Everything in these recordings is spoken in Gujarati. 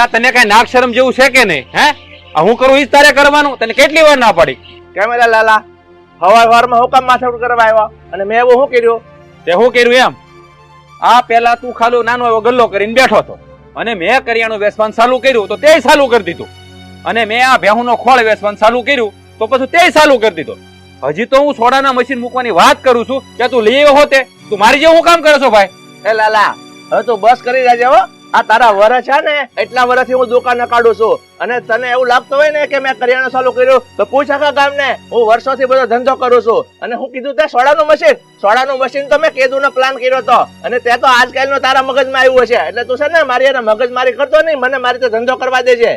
એલા તને કઈ નાક શરમ જેવું છે કે નહીં? હે હું કરું ઈ જ તારે કરવાનું? તને કેટલી વાર ના પડી? કેમ એલા લાલા હવારમાં હું કામ માથાકૂટ કરવા આવ્યો અને મેં એવું શું કર્યું? તે શું કર્યું એમ? આ પેલા તું ખાલી નાનો એવો ગલ્લો કરીને બેઠો હતો અને મેં કરિયાણું વેચવાનું ચાલુ કર્યું તો તે ચાલુ કરી દીધું, અને મેં આ ભેહુંનો ખોળ વેચવાનું ચાલુ કર્યું તો પછી તે ચાલુ કરી દીધો. હજી તો હું સોડાના મશીન મૂકવાની વાત કરું છું કે તું લઈ આવ્યો હોતે. તું મારી જેવું કામ કરે છો ભાઈ? એ લાલા હવે તું બસ કરી દેજે હો. આ તારા વરસ છે ને એટલા વર્ષથી હું દુકાન કાઢું છું, અને તને એવું લાગતું હોય ને કે મેં કરિયાણું ચાલુ કર્યું તો પૂછ આખા ગામને. હું વર્ષોથી બધો ધંધો કરું છું. અને હું કીધું તે સોડાનું મશીન તો મેં કેદુનો પ્લાન કર્યો હતો, અને તે તો આજકાલનો તારા મગજમાં આવ્યું છે. એટલે તું છે ને મારી એને મગજમારી કરતો નહીં, મને મારી રીતે ધંધો કરવા દેજે.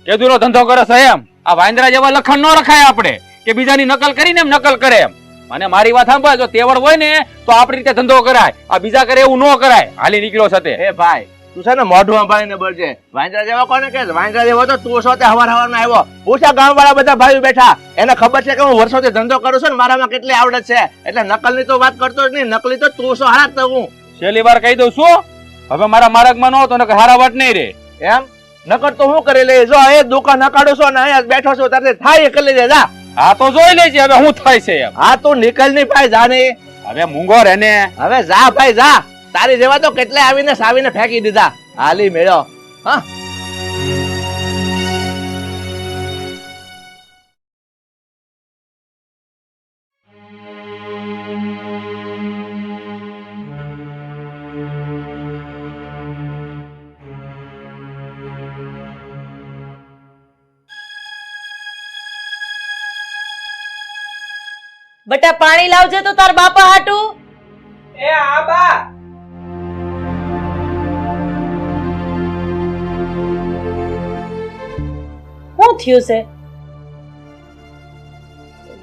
કેદુનો ધંધો કરે છે એમ? આ વાંદરા જેવા લખણ ન રખાય આપણે કે બીજાની નકલ કરીને એમ નકલ કરે એમ. અને મારી વાત સાંભળ, જો તેવડ હોય ને તો આપણી રીતે ધંધો કરાય, આ બીજા કરે એવું ન કરાય. હાલી નીકળ્યો સાથે. એ ભાઈ તું છે ને મોઢું સંભાળીને બોલજે. વાંદરા જેવા કોને કે? વાંદરા જેવો તો તું છો તે હવારમાં આવ્યો. પૂછા ગામ વાળા બધા ભાઈઓ બેઠા, એને ખબર છે કે હું વર્ષોથી ધંધો કરું છું ને મારામાં કેટલી આવડત છે. એટલે નકલની તો વાત કરતો જ નહીં, નકલી તો તું છો. હારા તો હું છેલ્લી વાર કહી દઉં છું, હવે મારા માર્ગમાં ન હતો ને હારા વાત નહીં રે. એમ નકર તો હું કરી લઈ? જો એ દુકાન નકાડું છું ને અહીંયા બેઠો છું, તારે થાય કરી લેજે. જા. હા તો જોઈ લેજે હવે શું થાય છે એમ. હા તું નીકળ નહીં ભાઈ, જા નહીં. હવે મૂંગો રે ને. હવે જા ભાઈ જા. તારી જેવા તો કેટલાય આવીને સાવીને ફેંકી દીધા. હાલી મેળો. હા બટા પાણી લાવજે તો તાર બાપા હાટુ. એ આ બા. શું થયું છે?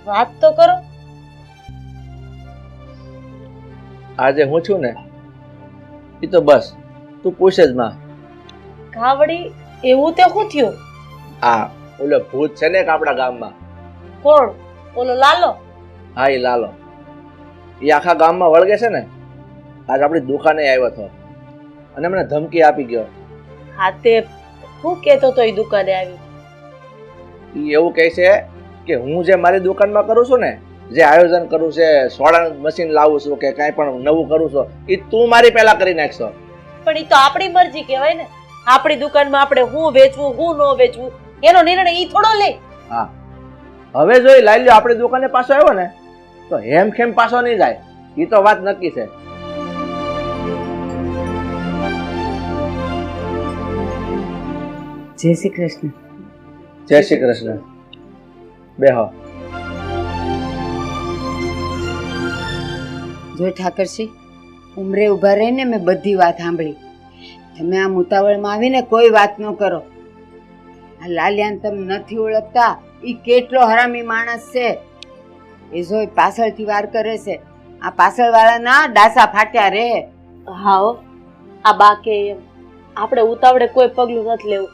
વાત તો કરો. આજે હું છું ને એ તો બસ તું પૂછે જ માં. ગાવડી એવું તે શું થયું? આ ઓલો ભૂત છે ને આપણા ગામમાં. કોણ? ઓલો લાલો? હા એ લાલો. એ આખા ગામમાં વળગે છે ને. આજ આપણી દુકાને આવ્યો હતો અને મને ધમકી આપી ગયો. હા તે શું કેતો તો? એ દુકાને આવી એ એવું કહે છે કે હું જે મારી દુકાનમાં કરું છું ને, જે આયોજન કરું છે, સોડાનું મશીન લાવું છું કે કાંઈ પણ નવું કરું છું, એ તું મારી પહેલા કરી નાખશો. પણ એ તો આપણી મરજી કહેવાય ને. આપણી દુકાનમાં આપણે હું વેચવું હું ન વેચવું એનો નિર્ણય ઈ થોડો લે. હા હવે જો લાલ્યો આપણી દુકાને પાછો આવ્યો ને તો હેમખેમ પાછો નહીં જાય. એ તો વાત નક્કી છે. જય શ્રી કૃષ્ણ. જય શ્રી કૃષ્ણ. બેહો. જો ઠાકરસિંહ, ઉમરે ઉભા રહીને મેં બધી વાત સાંભળી. તમે આમ ઉતાવળમાં આવીને કોઈ વાત ન કરો. આ લાલિયાને તમે નથી ઓળખતા. એ કેટલો હરામી માણસ છે. એ જો પાછળથી વાર કરે છે. આ પાછળ વાળાના ડાસા ફાટ્યા રહે. હા આ બા કે એમ આપણે ઉતાવળે કોઈ પગલું નથી લેવું.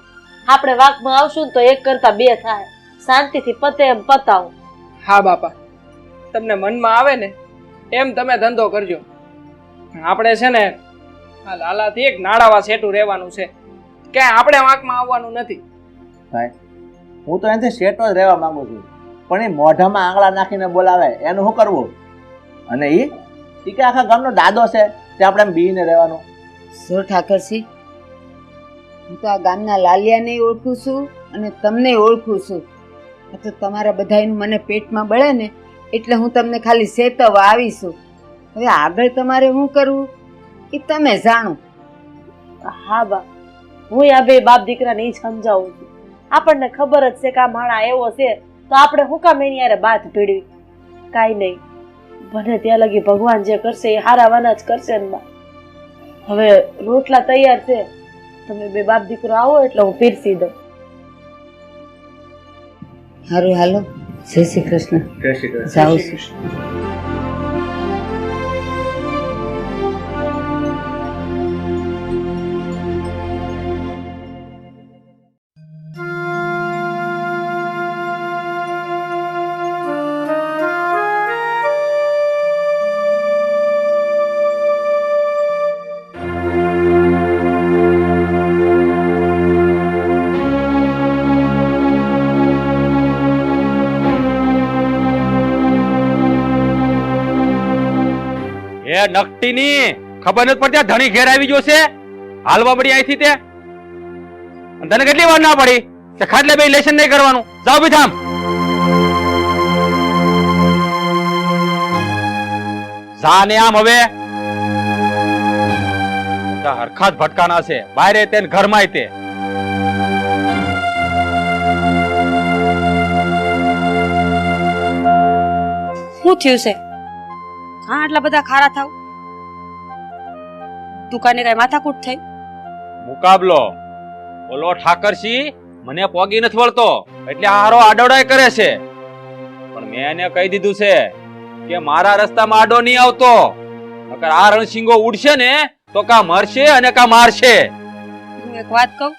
આપણે વાકમાં આવશું ને તો એક કરતા બે થાય. શાંતિથી પતે એમ પતાવો. હા બાપા, તમને મનમાં આવે ને એમ તમે ધંધો કરજો. આપણે છે ને આ લાલાથી એક નાળાવા સેટું રહેવાનું છે, ક્યાંય આપણે વાંકમાં આવવાનું નથી. ભાઈ હું તો એનાથી શેટો જ રહેવા માંગુ છું, પણ એ મોઢામાં આંગળા નાખીને બોલાવે એનું શું કરવું? અને એ કે આખા ગામનો દાદો છે તે આપણે એમ બીને રહેવાનું. જો ઠાકરસિંહ, હું તો આ ગામના લાલિયાને ઓળખું છું અને તમને ઓળખું છું. તો તમારા બધાનું મને પેટમાં બળે ને એટલે હું તમને ખાલી ચેતવવા આવી છું. હવે આગળ તમારે શું કરવું એ તમે જાણો. હા બા, હું આ બે બાપ દીકરાને ઈ જ સમજાવું છું. આપણને ખબર જ છે કે આ માણા એવો છે તો આપણે હું કામ એની યારે બાત ભીડવી? કાંઈ નહીં, બને ત્યાં લગી ભગવાન જે કરશે એ હારાવાના જ કરશે ને બા. હવે રોટલા તૈયાર છે, તમે બે બાપ દીકરો આવો એટલે હું પીરસી દઉં. સારું હાલો. જય શ્રી કૃષ્ણ. જય શ્રી કૃષ્ણ. જાઉં છું. એ નકટીની ખબર નથી પડતી આ ધણી ઘેર આવી ગયો છે હાલવા પડી અહીંથી તે અને તને કેટલી વાર ના પડી કે ખાટલે બે લેશન નહીં કરવાનું જાવ બી થામ જા ને આમ હવે હરખા જ ભટકાના છે બારે તે ને ઘરમાંય તે શું થયું છે હા આટલા બધા ખારા થાવ દુકાને કઈ માથાકૂટ થઈ મુકાબલો ઓલો ઠાકરસી મને પોગી નથી વળતો એટલે હારો આડોડાય કરે છે પણ મેં એને કહી દીધું છે કે મારા રસ્તામાં આડો નહીં આવતો નકર આ રણસિંગો ઉડશે ને તો કા મરશે અને કા મારશે હું એક વાત કહું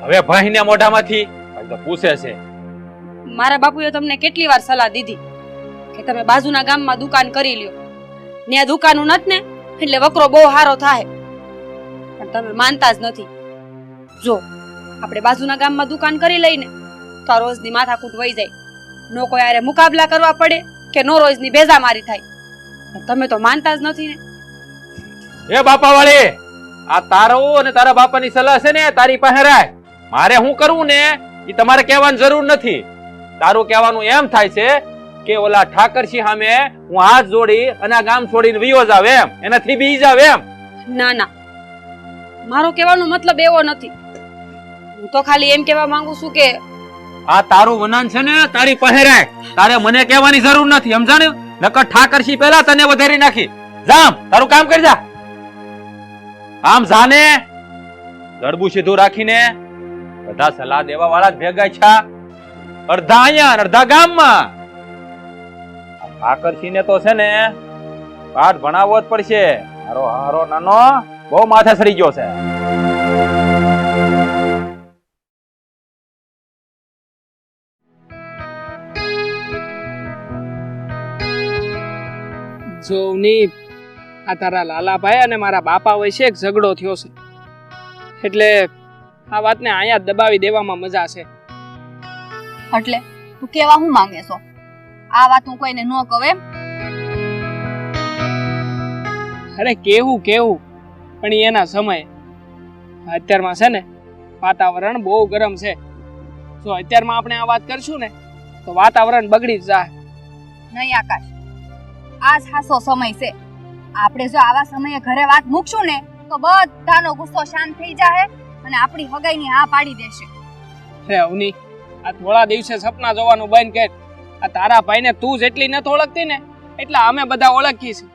હવે ભાઈને મોઢામાંથી તો પૂછે છે મારા બાપુએ તમને કેટલી વાર સલાહ દીધી કે તમે બાજુના ગામમાં દુકાન કરી લ્યો ત્યાં દુકાનું નથી ને એટલે વકરો બહુ સારો થાય પણ તમે માનતા જ નથી જો આપણે બાજુના ગામમાં દુકાન કરી લઈને તો રોજની માથાકૂટ વહી જાય નો કોઈ આરે મુકાબલા કરવા પડે કે નો રોજની બેજામારી થાય પણ તમે તો માનતા જ નથી ને એ બાપા વાળી આ તારો અને તારા બાપાની સલાહ છે ને તારી પાસે રાખ મારે શું કરવું ને એ તમારે કહેવાની જરૂર નથી તારું કહેવાનું એમ થાય છે કે ઓલા ઠાકરસી સામે હું હાથ જોડી અને આ ગામ છોડીને વિયો જાવ એમ એનાથી બી જાવ એમ ના ના મારો કહેવાનો મતલબ એવો નથી હું તો ખાલી એમ કહેવા માંગુ છું કે આ તારું વનાન છે ને તારી પાસે રાખ તારે મને કહેવાની જરૂર નથી સમજાને નકર ઠાકરસી પહેલા તને વધારી નાખી જામ તારું કામ કરી જા આમ જાને ગરબુ સીધું રાખીને બધા સલાહ દેવા વાળા જ ભેગા છે અડધા અહીંયા અને અડધા ગામમાં ઠાકરસિંહને તો છે ને પાઠ ભણાવવો જ પડશે હારો હારો નાનો બહુ માથે સડી ગયો છે જોની આ તારા લાલાભાઈ અને મારા બાપા વચ્ચે એક ઝઘડો થયો છે એટલે આ વાતને અહીંયા જ દબાવી દેવામાં મજા છે એટલે તું કેવા હું માંગે છો આ વાત હું કોઈને ન કહું એમ અરે કેવું પણ ઈ એના સમય અત્યારમાં છે ને વાતાવરણ બહુ ગરમ છે જો અત્યારમાં આપણે આ વાત કરશું ને તો વાતાવરણ બગડી જ જાય નહીં આકાશ આ જ હાસો સમય છે આપણે જો આવા સમયે ઘરે વાત મૂકશું ને તો બધાનો ગુસ્સો શાંત થઈ જાય અને આપણી હગાઈની હા પાડી દેશે અરે અવની આ થોડા દિવસે સપના જોવાનું બંધ કર આ તારા ભાઈને તું જેટલી નથી ઓળખતી ને એટલા અમે બધા ઓળખીએ છીએ